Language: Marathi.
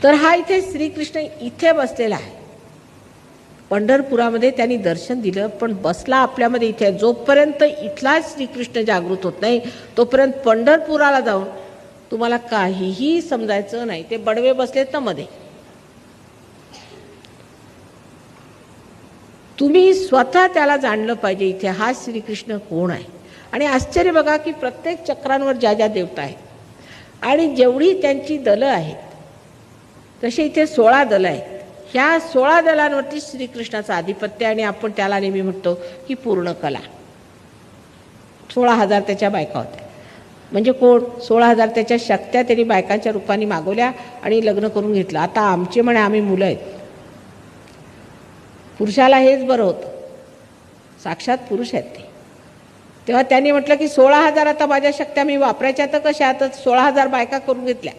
तर हा इथे श्रीकृष्ण इथे बसलेला आहे. पंढरपुरामध्ये त्यांनी दर्शन दिलं, पण बसला आपल्यामध्ये इथे. जोपर्यंत इथला श्रीकृष्ण जागृत होत नाही तोपर्यंत पंढरपुराला जाऊन तुम्हाला काहीही समजायचं नाही. ते बडवे बसलेत ना मध्ये. तुम्ही स्वतः त्याला जाणलं पाहिजे इथे हा श्रीकृष्ण कोण आहे. आणि आश्चर्य बघा की प्रत्येक चक्रांवर ज्या ज्या देवता आहेत आणि जेवढी त्यांची दलं आहेत तसे इथे 16 दलं आहेत. ह्या 16 दलांवरती श्रीकृष्णाचं आधिपत्य. आणि आपण त्याला नेहमी म्हणतो की पूर्ण कला. 16,000 त्याच्या बायका होत्या. म्हणजे कोण? 16,000 त्याच्या शक्त्या त्यांनी बायकांच्या रूपाने मागवल्या आणि लग्न करून घेतलं. आता आमचे म्हणे आम्ही मुलं आहेत. पुरुषाला हेच बरं होतं, साक्षात पुरुष आहेत ते. तेव्हा त्यांनी म्हटलं की 16,000 आता माझ्या शक्त्या मी वापरायच्या तर कशा? तर 16,000 बायका करून घेतल्या.